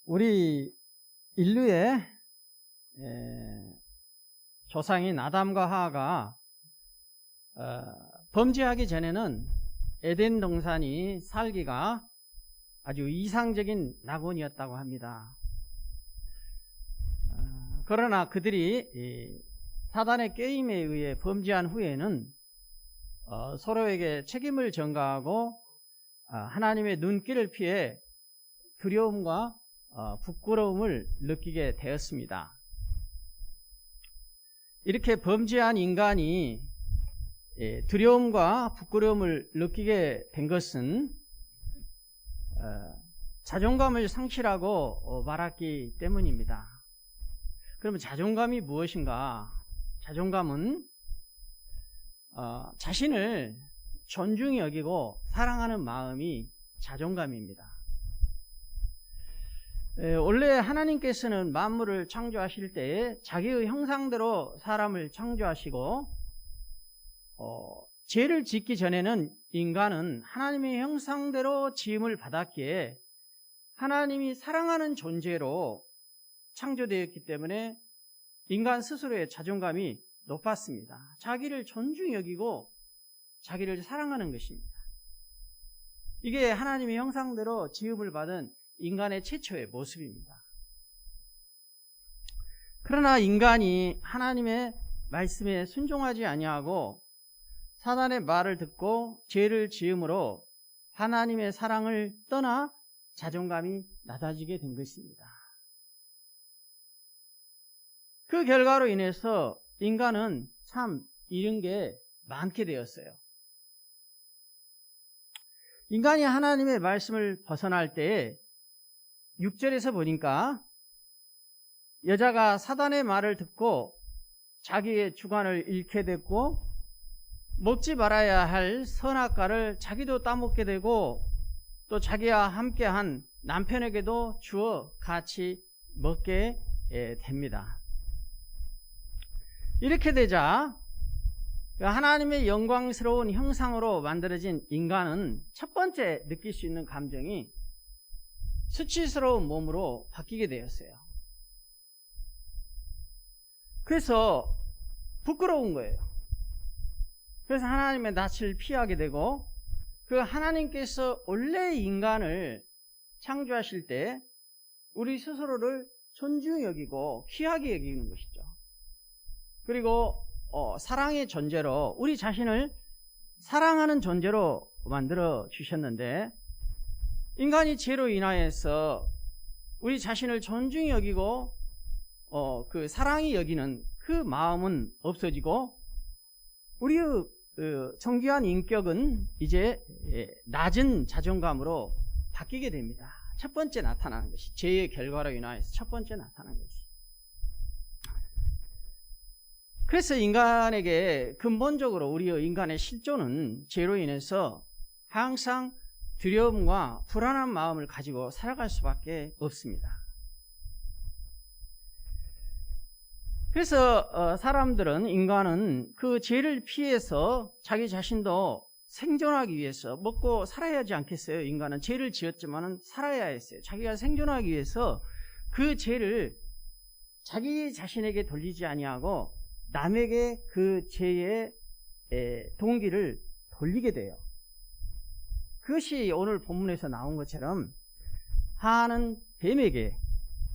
우리 인류의 조상인 아담과 하와가 범죄하기 전에는 에덴 동산이 살기가 아주 이상적인 낙원이었다고 합니다. 그러나 그들이 사단의 게임에 의해 범죄한 후에는 서로에게 책임을 전가하고 하나님의 눈길을 피해 두려움과 부끄러움을 느끼게 되었습니다. 이렇게 범죄한 인간이 두려움과 부끄러움을 느끼게 된 것은 자존감을 상실하고 말았기 때문입니다. 그러면 자존감이 무엇인가? 자존감은 자신을 존중히 여기고 사랑하는 마음이 자존감입니다. 원래 하나님께서는 만물을 창조하실 때에 자기의 형상대로 사람을 창조하시고 죄를 짓기 전에는 인간은 하나님의 형상대로 지음을 받았기에 하나님이 사랑하는 존재로 창조되었기 때문에 인간 스스로의 자존감이 높았습니다. 자기를 존중히 여기고 자기를 사랑하는 것입니다. 이게 하나님의 형상대로 지음을 받은 인간의 최초의 모습입니다. 그러나 인간이 하나님의 말씀에 순종하지 아니하고 사단의 말을 듣고 죄를 지음으로 하나님의 사랑을 떠나 자존감이 낮아지게 된 것입니다. 그 결과로 인해서 인간은 참 잃은 게 많게 되었어요. 인간이 하나님의 말씀을 벗어날 때에 6절에서 보니까 여자가 사단의 말을 듣고 자기의 주관을 잃게 됐고 먹지 말아야 할 선악과를 자기도 따먹게 되고 또 자기와 함께한 남편에게도 주어 같이 먹게 됩니다. 이렇게 되자 하나님의 영광스러운 형상으로 만들어진 인간은 첫 번째 느낄 수 있는 감정이 수치스러운 몸으로 바뀌게 되었어요. 그래서 부끄러운 거예요. 그래서 하나님의 낯을 피하게 되고 그 하나님께서 원래 인간을 창조하실 때 우리 스스로를 존중히 여기고 귀하게 여기는 것이죠. 그리고 사랑의 존재로 우리 자신을 사랑하는 존재로 만들어 주셨는데 인간이 죄로 인하여서 우리 자신을 존중히 여기고 그 사랑이 여기는 그 마음은 없어지고 우리의 정귀한 인격은 이제 낮은 자존감으로 바뀌게 됩니다. 첫 번째 나타나는 것이 죄의 결과로 인하여서 첫 번째 나타나는 것이. 그래서 인간에게 근본적으로 우리의 인간의 실존은 죄로 인해서 항상 두려움과 불안한 마음을 가지고 살아갈 수밖에 없습니다. 그래서 사람들은 인간은 그 죄를 피해서 자기 자신도 생존하기 위해서 먹고 살아야 하지 않겠어요? 인간은 죄를 지었지만 살아야 했어요. 자기가 생존하기 위해서 그 죄를 자기 자신에게 돌리지 아니하고 남에게 그 죄의 동기를 돌리게 돼요. 그것이 오늘 본문에서 나온 것처럼 하와는 뱀에게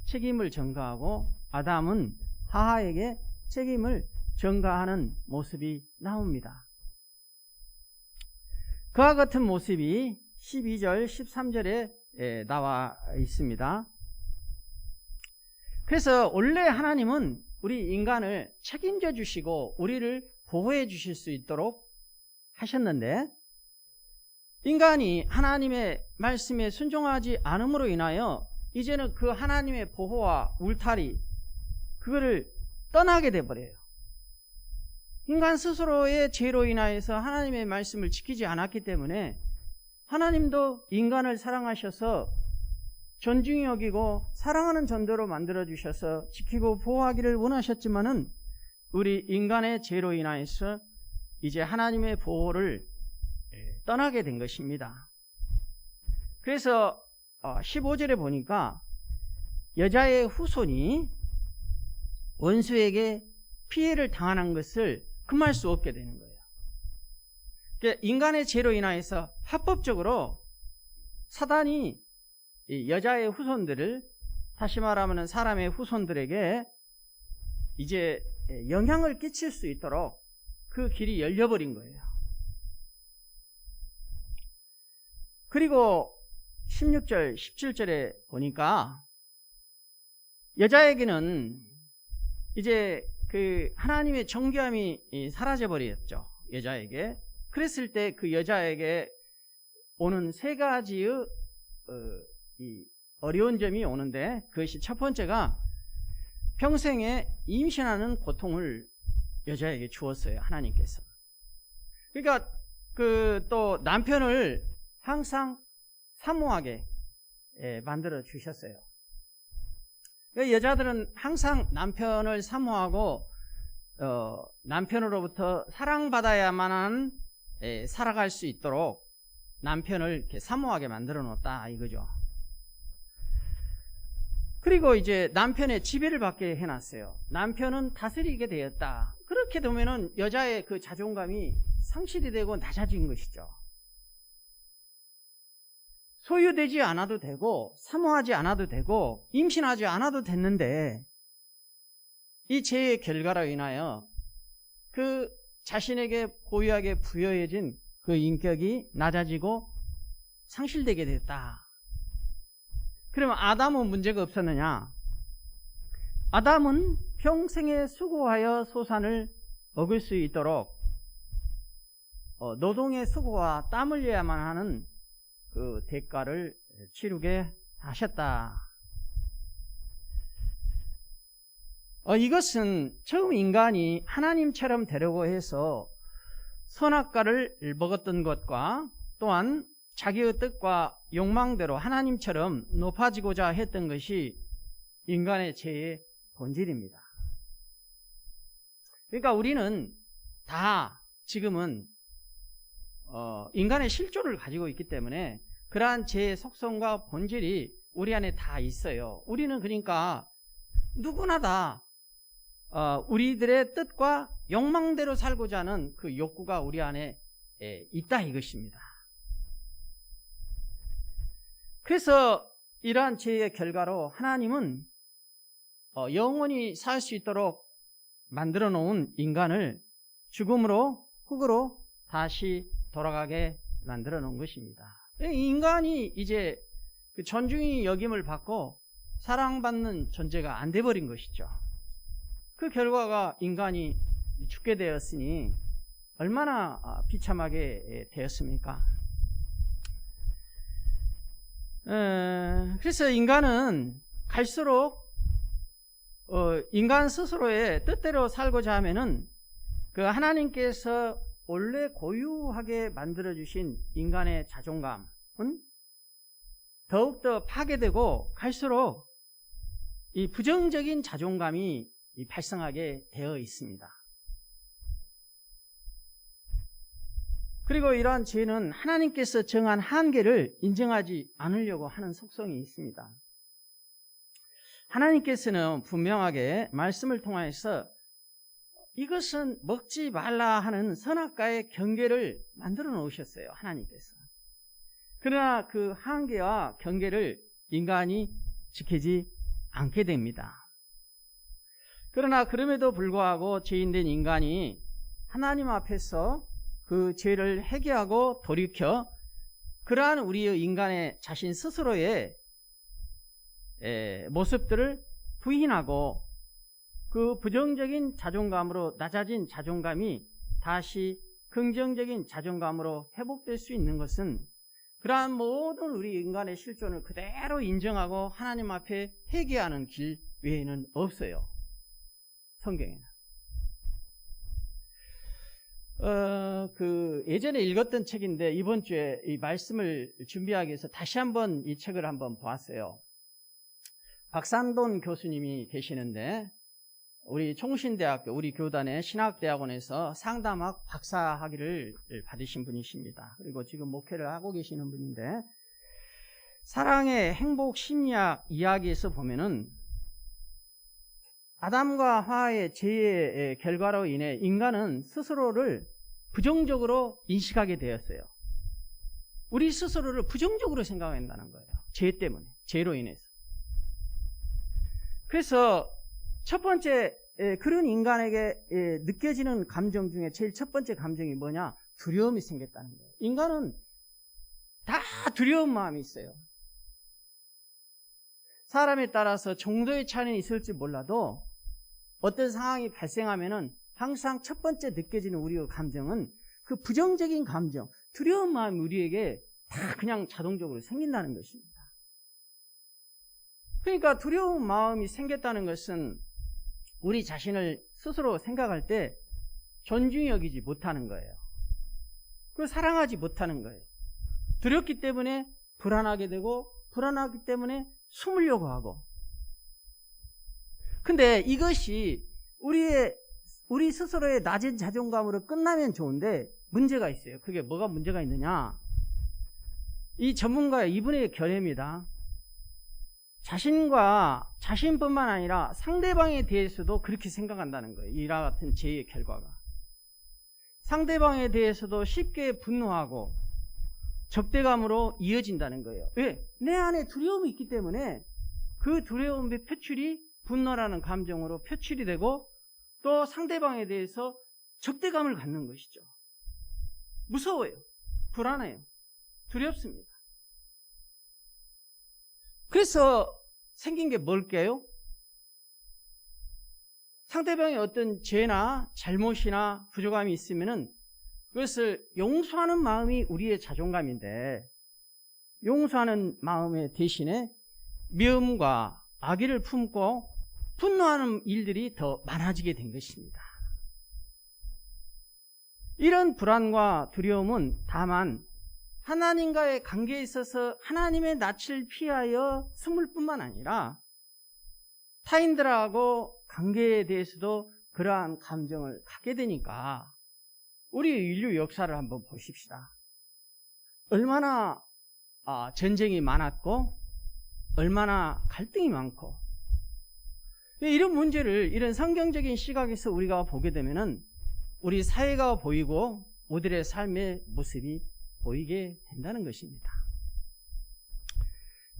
책임을 전가하고 아담은 하와에게 책임을 전가하는 모습이 나옵니다. 그와 같은 모습이 12절, 13절에 나와 있습니다. 그래서 원래 하나님은 우리 인간을 책임져 주시고 우리를 보호해 주실 수 있도록 하셨는데 인간이 하나님의 말씀에 순종하지 않음으로 인하여 이제는 그 하나님의 보호와 울타리 그거를 떠나게 돼버려요. 인간 스스로의 죄로 인하여서 하나님의 말씀을 지키지 않았기 때문에 하나님도 인간을 사랑하셔서 존중히 여기고 사랑하는 존재로 만들어주셔서 지키고 보호하기를 원하셨지만은 우리 인간의 죄로 인하여서 이제 하나님의 보호를 떠나게 된 것입니다. 그래서 15절에 보니까 여자의 후손이 원수에게 피해를 당하는 것을 금할 수 없게 되는 거예요. 그러니까 인간의 죄로 인하여서 합법적으로 사단이 이 여자의 후손들을, 다시 말하면 사람의 후손들에게 이제 영향을 끼칠 수 있도록 그 길이 열려버린 거예요. 그리고 16절, 17절에 보니까 여자에게는 이제 그 하나님의 정결함이 사라져버렸죠. 여자에게. 그랬을 때 그 여자에게 오는 세 가지의 이 어려운 점이 오는데, 그것이 첫 번째가 평생에 임신하는 고통을 여자에게 주었어요. 하나님께서. 그러니까 그 또 남편을 항상 사모하게 만들어 주셨어요. 여자들은 항상 남편을 사모하고 남편으로부터 사랑받아야만 살아갈 수 있도록 남편을 이렇게 사모하게 만들어 놓았다 이거죠. 그리고 이제 남편의 지배를 받게 해놨어요. 남편은 다스리게 되었다. 그렇게 되면은 여자의 그 자존감이 상실이 되고 낮아진 것이죠. 소유되지 않아도 되고 사모하지 않아도 되고 임신하지 않아도 됐는데, 이 죄의 결과로 인하여 그 자신에게 고유하게 부여해진 그 인격이 낮아지고 상실되게 됐다. 그러면 아담은 문제가 없었느냐? 아담은 평생에 수고하여 소산을 먹을 수 있도록 노동의 수고와 땀 흘려야만 하는 그 대가를 치르게 하셨다. 이것은 처음 인간이 하나님처럼 되려고 해서 선악과를 먹었던 것과, 또한 자기의 뜻과 욕망대로 하나님처럼 높아지고자 했던 것이 인간의 죄의 본질입니다. 그러니까 우리는 다 지금은 인간의 실조를 가지고 있기 때문에 그러한 죄의 속성과 본질이 우리 안에 다 있어요. 우리는 그러니까 누구나 다 우리들의 뜻과 욕망대로 살고자 하는 그 욕구가 우리 안에 있다 이것입니다. 그래서 이러한 죄의 결과로 하나님은 영원히 살 수 있도록 만들어 놓은 인간을 죽음으로, 흙으로 다시 돌아가게 만들어 놓은 것입니다. 인간이 이제 그 존중이 여김을 받고 사랑받는 존재가 안 돼버린 것이죠. 그 결과가 인간이 죽게 되었으니 얼마나 비참하게 되었습니까? 그래서 인간은 갈수록 인간 스스로의 뜻대로 살고자 하면은 그 하나님께서 원래 고유하게 만들어주신 인간의 자존감은 더욱더 파괴되고 갈수록 이 부정적인 자존감이 발생하게 되어 있습니다. 그리고 이러한 죄는 하나님께서 정한 한계를 인정하지 않으려고 하는 속성이 있습니다. 하나님께서는 분명하게 말씀을 통해서 이것은 먹지 말라 하는 선악과의 경계를 만들어 놓으셨어요. 하나님께서. 그러나 그 한계와 경계를 인간이 지키지 않게 됩니다. 그러나 그럼에도 불구하고 죄인된 인간이 하나님 앞에서 그 죄를 회개하고 돌이켜 그러한 우리의 인간의 자신 스스로의 모습들을 부인하고 그 부정적인 자존감으로 낮아진 자존감이 다시 긍정적인 자존감으로 회복될 수 있는 것은 그러한 모든 우리 인간의 실존을 그대로 인정하고 하나님 앞에 회개하는 길 외에는 없어요. 성경에는. 예전에 읽었던 책인데 이번 주에 이 말씀을 준비하기 위해서 다시 한번 이 책을 한번 보았어요. 박산돈 교수님이 계시는데 우리 총신대학교, 우리 교단의 신학대학원에서 상담학 박사학위를 받으신 분이십니다. 그리고 지금 목회를 하고 계시는 분인데 사랑의 행복 심리학 이야기에서 보면은 아담과 하와의 죄의 결과로 인해 인간은 스스로를 부정적으로 인식하게 되었어요. 우리 스스로를 부정적으로 생각한다는 거예요. 죄 때문에, 죄로 인해서. 그래서 첫 번째 그런 인간에게 느껴지는 감정 중에 제일 첫 번째 감정이 뭐냐? 두려움이 생겼다는 거예요. 인간은 다 두려운 마음이 있어요. 사람에 따라서 정도의 차이는 있을지 몰라도 어떤 상황이 발생하면은 항상 첫 번째 느껴지는 우리의 감정은 그 부정적인 감정, 두려운 마음이 우리에게 다 그냥 자동적으로 생긴다는 것입니다. 그러니까 두려운 마음이 생겼다는 것은 우리 자신을 스스로 생각할 때 존중히 여기지 못하는 거예요. 그리고 사랑하지 못하는 거예요. 두렵기 때문에 불안하게 되고 불안하기 때문에 숨으려고 하고. 근데 이것이 우리 스스로의 낮은 자존감으로 끝나면 좋은데 문제가 있어요. 그게 뭐가 문제가 있느냐? 이 전문가의 이분의 결례입니다. 자신뿐만 아니라 상대방에 대해서도 그렇게 생각한다는 거예요. 이와 같은 죄의 결과가. 상대방에 대해서도 쉽게 분노하고 적대감으로 이어진다는 거예요. 왜? 내 안에 두려움이 있기 때문에 그 두려움의 표출이 분노라는 감정으로 표출이 되고 또 상대방에 대해서 적대감을 갖는 것이죠. 무서워요. 불안해요. 두렵습니다. 그래서 생긴 게 뭘까요? 상대방의 어떤 죄나 잘못이나 부족함이 있으면은 그것을 용서하는 마음이 우리의 자존감인데 용서하는 마음의 대신에 미움과 악의를 품고 분노하는 일들이 더 많아지게 된 것입니다. 이런 불안과 두려움은 다만 하나님과의 관계에 있어서 하나님의 낯을 피하여 숨을 뿐만 아니라 타인들하고 관계에 대해서도 그러한 감정을 갖게 되니까 우리 인류 역사를 한번 보십시다. 얼마나 전쟁이 많았고 얼마나 갈등이 많고 이런 문제를 이런 성경적인 시각에서 우리가 보게 되면은 우리 사회가 보이고 우리들의 삶의 모습이 보이게 된다는 것입니다.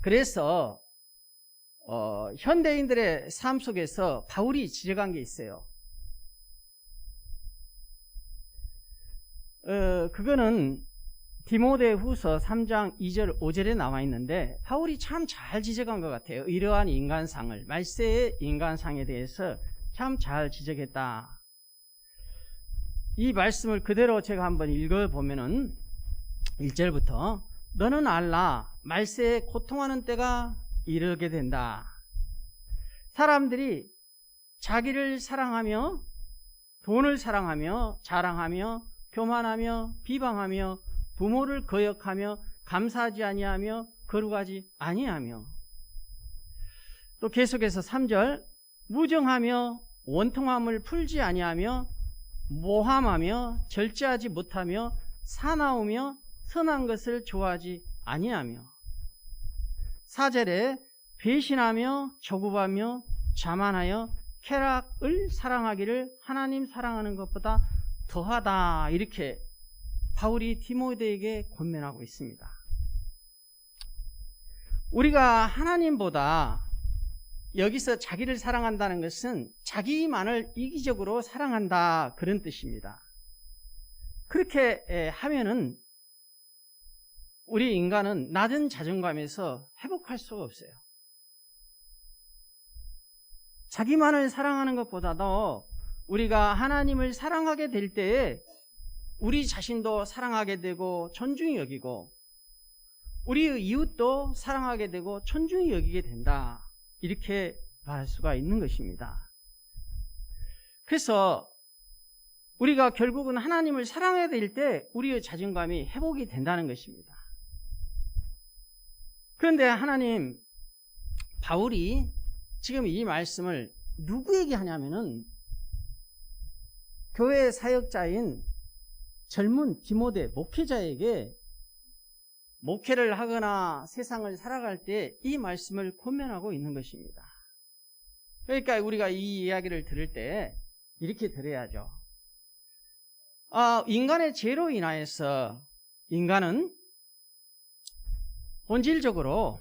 그래서 현대인들의 삶 속에서 바울이 지적한 게 있어요. 그거는 디모데후서 3장 2절 5절에 나와 있는데 바울이 참 잘 지적한 것 같아요. 이러한 인간상을, 말세의 인간상에 대해서 참 잘 지적했다. 이 말씀을 그대로 제가 한번 읽어보면은 1절부터 너는 알라 말세에 고통하는 때가 이르게 된다. 사람들이 자기를 사랑하며 돈을 사랑하며 자랑하며 교만하며 비방하며 부모를 거역하며 감사하지 아니하며 거룩하지 아니하며 또 계속해서 3절 무정하며 원통함을 풀지 아니하며 모함하며 절제하지 못하며 사나우며 선한 것을 좋아하지 아니하며 4절에 배신하며 조급하며 자만하여 쾌락을 사랑하기를 하나님 사랑하는 것보다 더하다. 이렇게 바울이 디모데에게 권면하고 있습니다. 우리가 하나님보다 여기서 자기를 사랑한다는 것은 자기만을 이기적으로 사랑한다 그런 뜻입니다. 그렇게 하면은 우리 인간은 낮은 자존감에서 회복할 수가 없어요. 자기만을 사랑하는 것보다도 우리가 하나님을 사랑하게 될 때에 우리 자신도 사랑하게 되고 존중히 여기고 우리의 이웃도 사랑하게 되고 존중히 여기게 된다. 이렇게 말할 수가 있는 것입니다. 그래서 우리가 결국은 하나님을 사랑해야 될 때 우리의 자존감이 회복이 된다는 것입니다. 그런데 하나님, 바울이 지금 이 말씀을 누구에게 하냐면은 교회 사역자인 젊은 디모데 목회자에게 목회를 하거나 세상을 살아갈 때 이 말씀을 권면하고 있는 것입니다. 그러니까 우리가 이 이야기를 들을 때 이렇게 들어야죠. 인간의 죄로 인하여서 인간은 본질적으로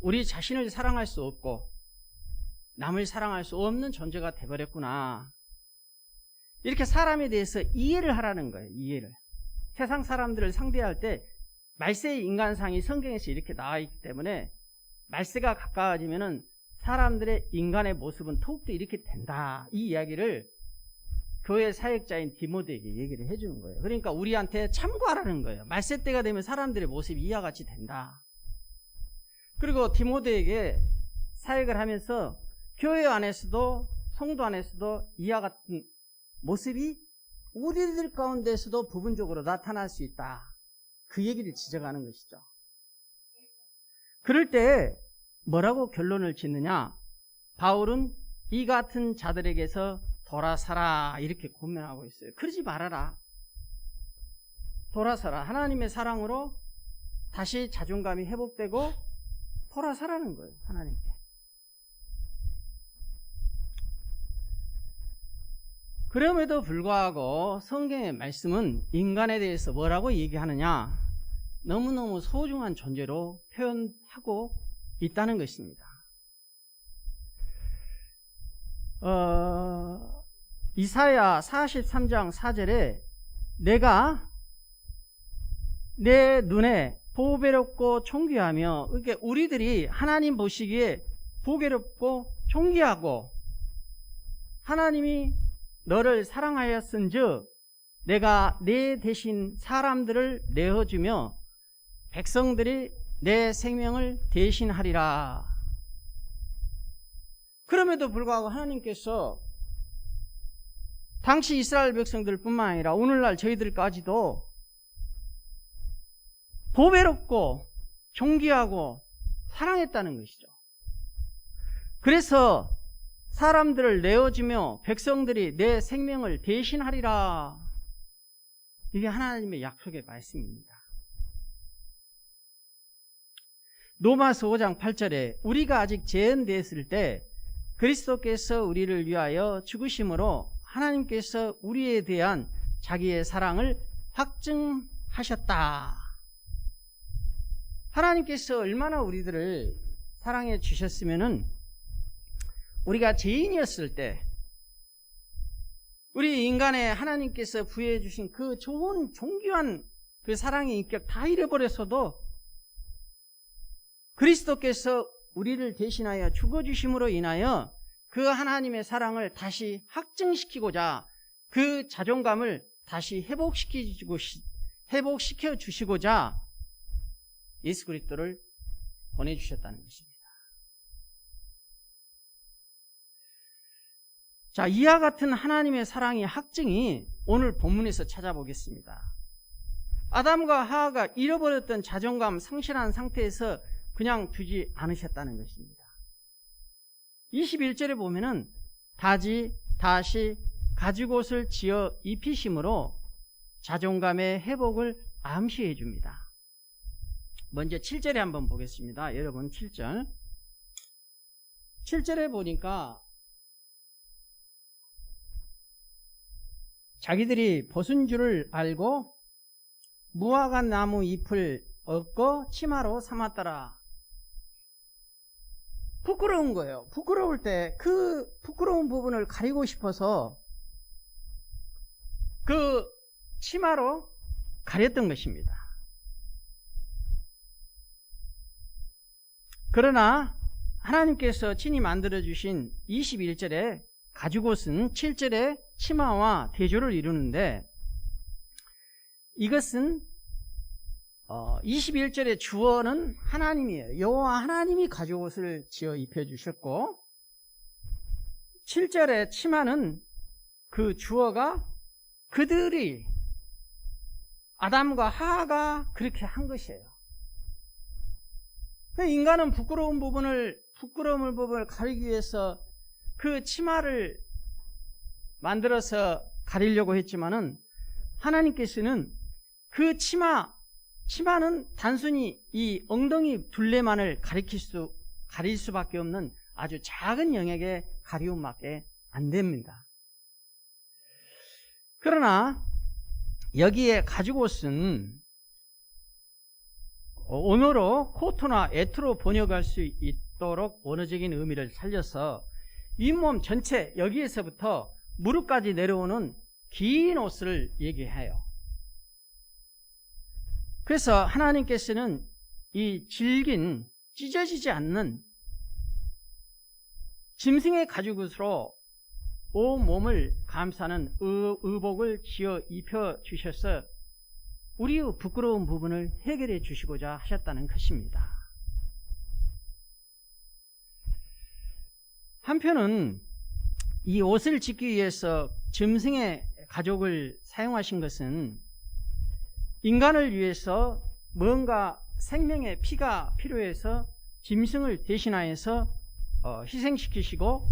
우리 자신을 사랑할 수 없고 남을 사랑할 수 없는 존재가 되어버렸구나. 이렇게 사람에 대해서 이해를 하라는 거예요. 이해를. 세상 사람들을 상대할 때 말세의 인간상이 성경에서 이렇게 나와 있기 때문에 말세가 가까워지면은 사람들의 인간의 모습은 더욱더 이렇게 된다. 이 이야기를 교회 사역자인 디모데에게 얘기를 해주는 거예요. 그러니까 우리한테 참고하라는 거예요. 말세 때가 되면 사람들의 모습이 이와 같이 된다. 그리고 디모데에게 사역을 하면서 교회 안에서도 성도 안에서도 이와 같은 모습이 우리들 가운데서도 부분적으로 나타날 수 있다. 그 얘기를 지적하는 것이죠. 그럴 때 뭐라고 결론을 짓느냐? 바울은 이 같은 자들에게서 돌아서라 이렇게 권면하고 있어요. 그러지 말아라. 돌아서라. 하나님의 사랑으로 다시 자존감이 회복되고 돌아서라는 거예요. 하나님께. 그럼에도 불구하고 성경의 말씀은 인간에 대해서 뭐라고 얘기하느냐? 너무너무 소중한 존재로 표현하고 있다는 것입니다. 이사야 43장 4절에 내가 내 눈에 보배롭고 존귀하며, 그러니까 우리들이 하나님 보시기에 보배롭고 존귀하고 하나님이 너를 사랑하였은즉 내가 내 대신 사람들을 내어주며 백성들이 내 생명을 대신하리라. 그럼에도 불구하고 하나님께서 당시 이스라엘 백성들 뿐만 아니라 오늘날 저희들까지도 보배롭고 존귀하고 사랑했다는 것이죠. 그래서 사람들을 내어주며 백성들이 내 생명을 대신하리라. 이게 하나님의 약속의 말씀입니다. 로마서 5장 8절에 우리가 아직 죄인되었을 때 그리스도께서 우리를 위하여 죽으심으로 하나님께서 우리에 대한 자기의 사랑을 확증하셨다. 하나님께서 얼마나 우리들을 사랑해 주셨으면은 우리가 죄인이었을 때 우리 인간의 하나님께서 부여해 주신 그 좋은 존귀한 그 사랑의 인격 다 잃어버렸어도 그리스도께서 우리를 대신하여 죽어주심으로 인하여 그 하나님의 사랑을 다시 확증시키고자 그 자존감을 다시 회복시켜 주시고자 예수 그리스도를 보내주셨다는 것입니다. 자, 이와 같은 하나님의 사랑의 확증이 오늘 본문에서 찾아보겠습니다. 아담과 하와가 잃어버렸던 자존감 상실한 상태에서 그냥 두지 않으셨다는 것입니다. 21절에 보면은 다시 가죽옷을 지어 입히심으로 자존감의 회복을 암시해 줍니다. 먼저 7절에 한번 보겠습니다. 여러분 7절. 7절에 보니까 자기들이 벗은 줄을 알고 무화과 나무 잎을 얻고 치마로 삼았더라. 부끄러운 거예요. 부끄러울 때 그 부끄러운 부분을 가리고 싶어서 그 치마로 가렸던 것입니다. 그러나 하나님께서 친히 만들어주신 21절에 가죽옷은 7절에 치마와 대조를 이루는데 이것은 21절의 주어는 하나님이에요. 여호와 하나님이 가죽옷을 지어 입혀주셨고 7절의 치마는 그 주어가 그들이 아담과 하와가 그렇게 한 것이에요. 인간은 부끄러운 부분을 가리기 위해서 그 치마를 만들어서 가리려고 했지만은 하나님께서는 그 치마 치마는 단순히 이 엉덩이 둘레만을 가릴 수밖에 없는 아주 작은 영역의 가리움밖에 안 됩니다. 그러나 여기에 가죽옷은 언어로 코트나 에트로 번역할 수 있도록 원어적인 의미를 살려서 잇몸 전체 여기에서부터 무릎까지 내려오는 긴 옷을 얘기해요. 그래서 하나님께서는 이 질긴 찢어지지 않는 짐승의 가죽옷으로 온 몸을 감싸는 의복을 지어 입혀주셔서 우리의 부끄러운 부분을 해결해 주시고자 하셨다는 것입니다. 한편은 이 옷을 짓기 위해서 짐승의 가죽을 사용하신 것은 인간을 위해서 뭔가 생명의 피가 필요해서 짐승을 대신하여서 희생시키시고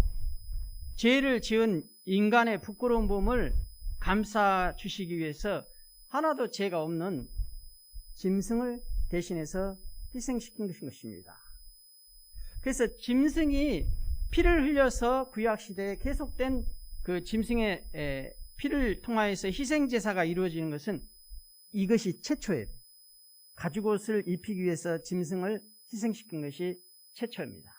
죄를 지은 인간의 부끄러운 몸을 감싸 주시기 위해서 하나도 죄가 없는 짐승을 대신해서 희생시킨 것입니다. 그래서 짐승이 피를 흘려서 구약시대에 계속된 그 짐승의 피를 통하여서 희생제사가 이루어지는 것은 이것이 최초예요. 가죽옷을 입히기 위해서 짐승을 희생시킨 것이 최초입니다.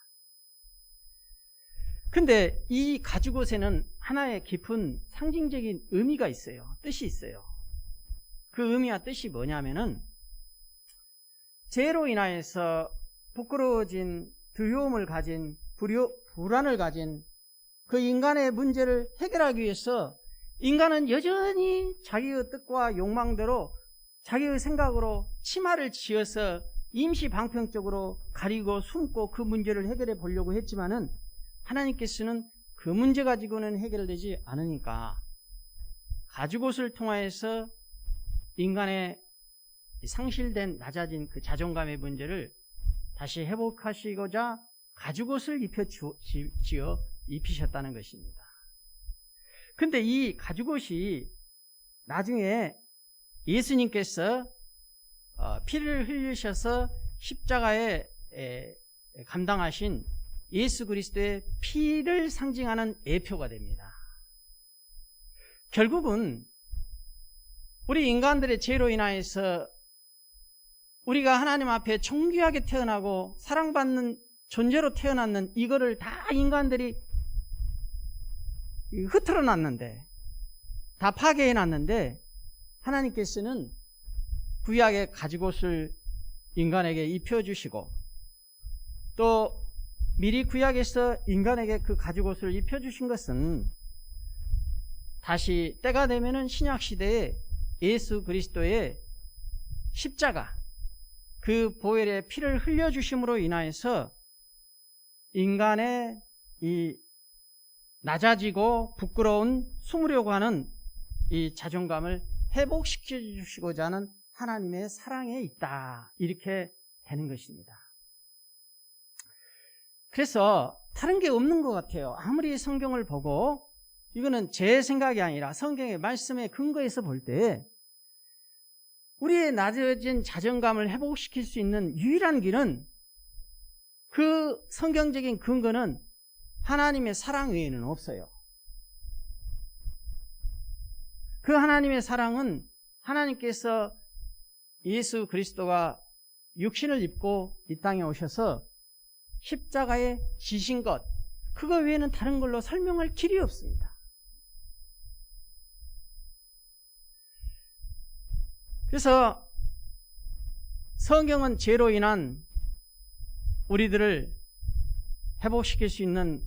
근데 이 가죽옷에는 하나의 깊은 상징적인 의미가 있어요. 뜻이 있어요. 그 의미와 뜻이 뭐냐면은 죄로 인하여서 부끄러워진 두려움을 가진 불안을 가진 그 인간의 문제를 해결하기 위해서 인간은 여전히 자기의 뜻과 욕망대로 자기의 생각으로 치마를 지어서 임시 방편적으로 가리고 숨고 그 문제를 해결해 보려고 했지만은 하나님께서는 그 문제 가지고는 해결되지 않으니까 가죽옷을 통하여서 인간의 상실된 낮아진 그 자존감의 문제를 다시 회복하시고자 가죽옷을 지어 입히셨다는 것입니다. 근데 이 가죽옷이 나중에 예수님께서 피를 흘리셔서 십자가에 감당하신 예수 그리스도의 피를 상징하는 예표가 됩니다. 결국은 우리 인간들의 죄로 인하여서 우리가 하나님 앞에 존귀하게 태어나고 사랑받는 존재로 태어났는 이거를 다 인간들이 흐트러 놨는데, 다 파괴해 놨는데 하나님께서는 구약의 가죽옷을 인간에게 입혀주시고 또 미리 구약에서 인간에게 그 가죽옷을 입혀주신 것은 다시 때가 되면은 신약시대에 예수 그리스도의 십자가, 그 보혈의 피를 흘려주심으로 인하여서 인간의 이 낮아지고 부끄러운 숨으려고 하는 이 자존감을 회복시켜 주시고자 하는 하나님의 사랑에 있다, 이렇게 되는 것입니다. 그래서 다른 게 없는 것 같아요. 아무리 성경을 보고, 이거는 제 생각이 아니라 성경의 말씀에 근거해서 볼 때 우리의 낮아진 자존감을 회복시킬 수 있는 유일한 길은, 그 성경적인 근거는 하나님의 사랑 외에는 없어요. 그 하나님의 사랑은 하나님께서 예수 그리스도가 육신을 입고 이 땅에 오셔서 십자가에 지신 것, 그거 외에는 다른 걸로 설명할 길이 없습니다. 그래서 성경은 죄로 인한 우리들을 회복시킬 수 있는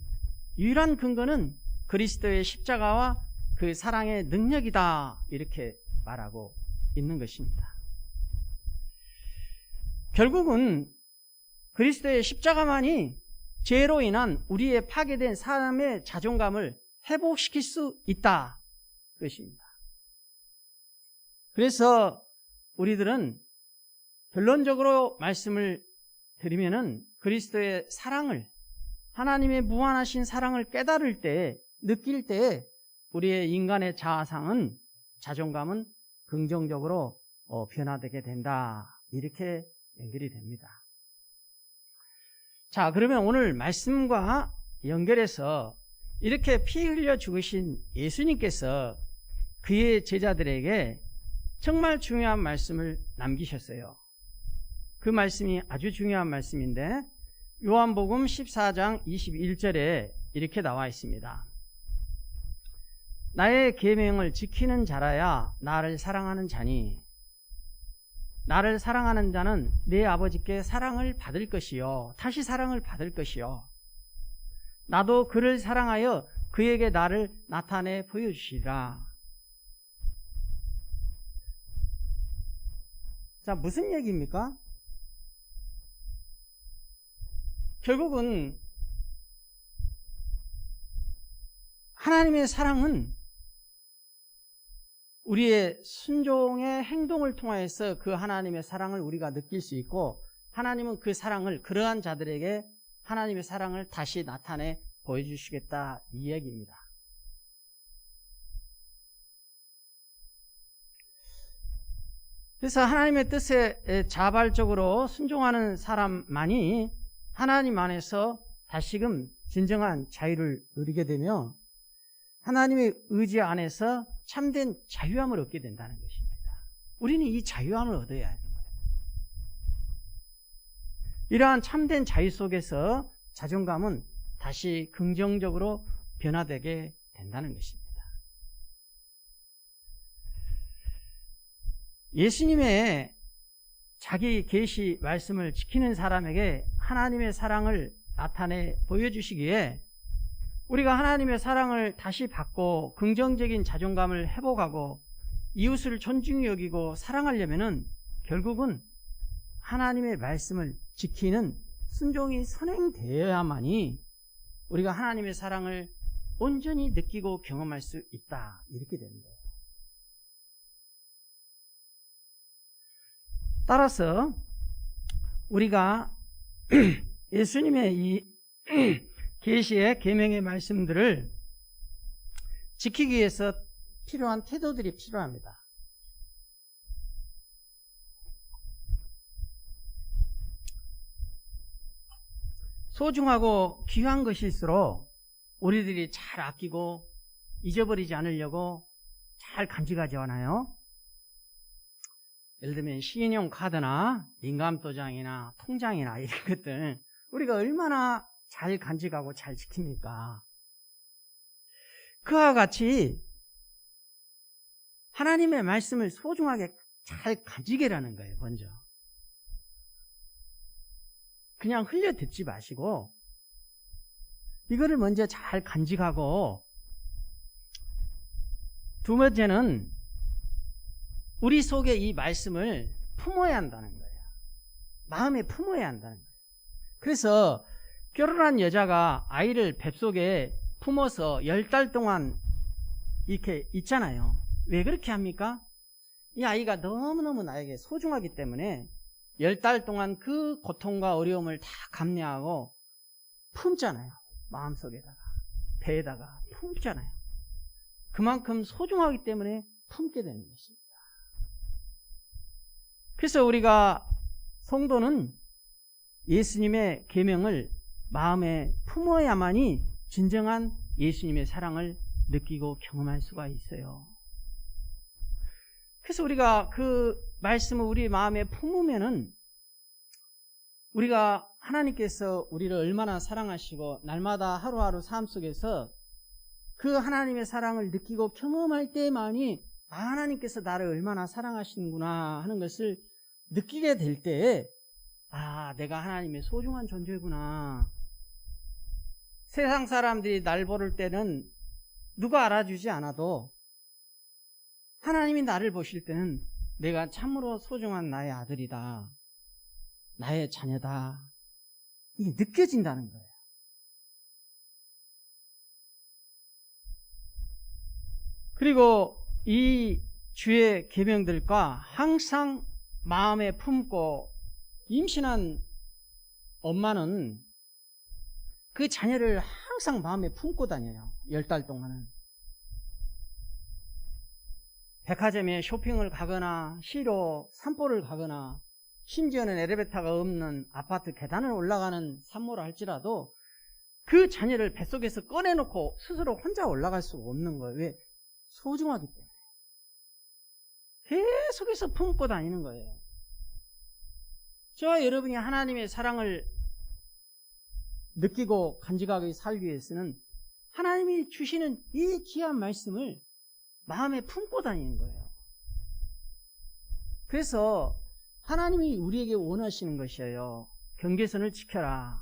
유일한 근거는 그리스도의 십자가와 그 사랑의 능력이다, 이렇게 말하고 있는 것입니다. 결국은 그리스도의 십자가만이 죄로 인한 우리의 파괴된 사람의 자존감을 회복시킬 수 있다, 그것입니다. 그래서 우리들은 결론적으로 말씀을 드리면은 그리스도의 사랑을, 하나님의 무한하신 사랑을 깨달을 때, 느낄 때 우리의 인간의 자아상은, 자존감은 긍정적으로 변화되게 된다, 이렇게 연결이 됩니다. 자, 그러면 오늘 말씀과 연결해서 이렇게 피 흘려 죽으신 예수님께서 그의 제자들에게 정말 중요한 말씀을 남기셨어요. 그 말씀이 아주 중요한 말씀인데 요한복음 14장 21절에 이렇게 나와 있습니다. 나의 계명을 지키는 자라야 나를 사랑하는 자니 나를 사랑하는 자는 내 아버지께 사랑을 받을 것이요 다시 사랑을 받을 것이요 나도 그를 사랑하여 그에게 나를 나타내 보여주시리라. 자, 무슨 얘기입니까? 결국은 하나님의 사랑은 우리의 순종의 행동을 통해서 그 하나님의 사랑을 우리가 느낄 수 있고 하나님은 그 사랑을 그러한 자들에게 하나님의 사랑을 다시 나타내 보여주시겠다 이 얘기입니다. 그래서 하나님의 뜻에 자발적으로 순종하는 사람만이 하나님 안에서 다시금 진정한 자유를 누리게 되며 하나님의 의지 안에서 참된 자유함을 얻게 된다는 것입니다. 우리는 이 자유함을 얻어야 하는 거예요. 이러한 참된 자유 속에서 자존감은 다시 긍정적으로 변화되게 된다는 것입니다. 예수님의 자기 계시 말씀을 지키는 사람에게 하나님의 사랑을 나타내 보여주시기에 우리가 하나님의 사랑을 다시 받고 긍정적인 자존감을 회복하고 이웃을 존중히 여기고 사랑하려면은 결국은 하나님의 말씀을 지키는 순종이 선행되어야만이 우리가 하나님의 사랑을 온전히 느끼고 경험할 수 있다. 이렇게 되는 거예요. 따라서 우리가 예수님의 이 계시의 계명의 말씀들을 지키기 위해서 필요한 태도들이 필요합니다. 소중하고 귀한 것일수록 우리들이 잘 아끼고 잊어버리지 않으려고 잘 간직하지 않아요? 예를 들면 신용 카드나 인감도장이나 통장이나 이런 것들 우리가 얼마나 잘 간직하고 잘 지킵니까? 그와 같이 하나님의 말씀을 소중하게 잘 간직해라는 거예요. 먼저 그냥 흘려 듣지 마시고 이거를 먼저 잘 간직하고 두 번째는 우리 속에 이 말씀을 품어야 한다는 거예요. 마음에 품어야 한다는 거예요. 그래서 결혼한 여자가 아이를 뱃속에 품어서 10달 동안 이렇게 있잖아요. 왜 그렇게 합니까? 이 아이가 너무너무 나에게 소중하기 때문에 10달 동안 그 고통과 어려움을 다 감내하고 품잖아요. 마음속에다가 배에다가 품잖아요. 그만큼 소중하기 때문에 품게 되는 것입니다. 그래서 우리가 성도는 예수님의 계명을 마음에 품어야만이 진정한 예수님의 사랑을 느끼고 경험할 수가 있어요. 그래서 우리가 그 말씀을 우리 마음에 품으면은 우리가 하나님께서 우리를 얼마나 사랑하시고 날마다 하루하루 삶 속에서 그 하나님의 사랑을 느끼고 경험할 때만이 하나님께서 나를 얼마나 사랑하시는구나 하는 것을 느끼게 될 때에 내가 하나님의 소중한 존재구나. 세상 사람들이 날 보를 때는 누가 알아주지 않아도 하나님이 나를 보실 때는 내가 참으로 소중한 나의 아들이다. 나의 자녀다. 이게 느껴진다는 거예요. 그리고 이 주의 계명들과 항상 마음에 품고 임신한 엄마는 그 자녀를 항상 마음에 품고 다녀요. 10달 동안은. 백화점에 쇼핑을 가거나 시로 산보를 가거나 심지어는 엘리베이터가 없는 아파트 계단을 올라가는 산모라 할지라도 그 자녀를 뱃속에서 꺼내놓고 스스로 혼자 올라갈 수가 없는 거예요. 왜? 소중하기 때문에. 계속해서 품고 다니는 거예요. 저와 여러분이 하나님의 사랑을 느끼고 간직하게 살기 위해서는 하나님이 주시는 이 귀한 말씀을 마음에 품고 다니는 거예요. 그래서 하나님이 우리에게 원하시는 것이에요. 경계선을 지켜라.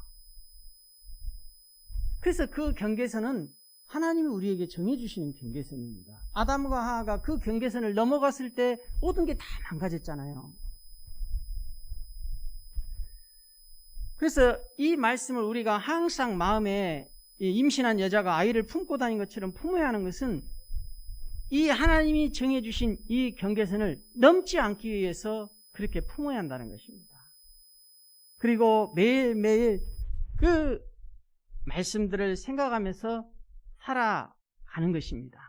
그래서 그 경계선은 하나님이 우리에게 정해주시는 경계선입니다. 아담과 하와가 그 경계선을 넘어갔을 때 모든 게 다 망가졌잖아요. 그래서 이 말씀을 우리가 항상 마음에 임신한 여자가 아이를 품고 다니는 것처럼 품어야 하는 것은 이 하나님이 정해주신 이 경계선을 넘지 않기 위해서 그렇게 품어야 한다는 것입니다. 그리고 매일매일 그 말씀들을 생각하면서 살아가는 것입니다.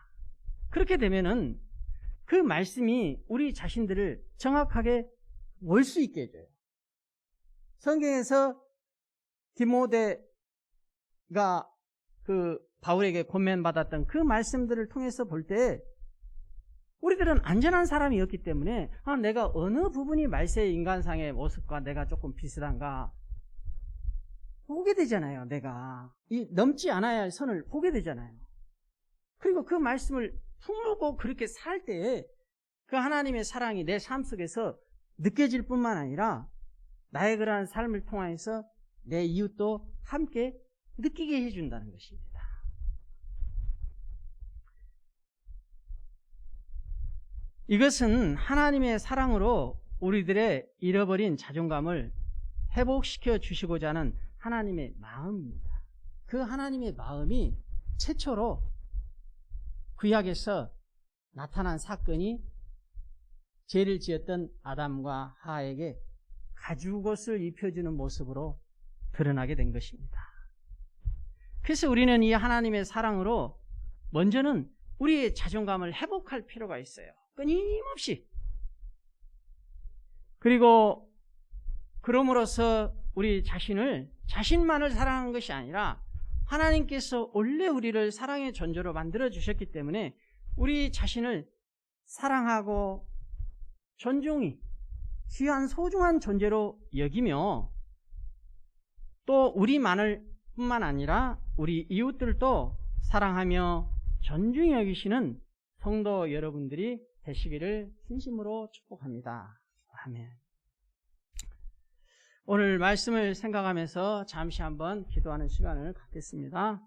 그렇게 되면은 그 말씀이 우리 자신들을 정확하게 볼 수 있게 해줘요. 성경에서 디모데가 그 바울에게 권면받았던 그 말씀들을 통해서 볼 때 우리들은 안전한 사람이었기 때문에 내가 어느 부분이 말세의 인간상의 모습과 내가 조금 비슷한가 보게 되잖아요. 내가 이 넘지 않아야 할 선을 보게 되잖아요. 그리고 그 말씀을 품고 그렇게 살 때에 그 하나님의 사랑이 내 삶 속에서 느껴질 뿐만 아니라 나의 그러한 삶을 통해서 내 이웃도 함께 느끼게 해준다는 것입니다. 이것은 하나님의 사랑으로 우리들의 잃어버린 자존감을 회복시켜 주시고자 하는 하나님의 마음입니다. 그 하나님의 마음이 최초로 구약에서 나타난 사건이 죄를 지었던 아담과 하와에게 가죽옷을 입혀주는 모습으로 드러나게 된 것입니다. 그래서 우리는 이 하나님의 사랑으로 먼저는 우리의 자존감을 회복할 필요가 있어요. 끊임없이. 그리고 그럼으로써 우리 자신만을 사랑하는 것이 아니라 하나님께서 원래 우리를 사랑의 존재로 만들어 주셨기 때문에 우리 자신을 사랑하고 존중히 귀한 소중한 존재로 여기며 또 우리만을 뿐만 아니라 우리 이웃들도 사랑하며 존중히 여기시는 성도 여러분들이 되시기를 진심으로 축복합니다. 아멘. 오늘 말씀을 생각하면서 잠시 한번 기도하는 시간을 갖겠습니다.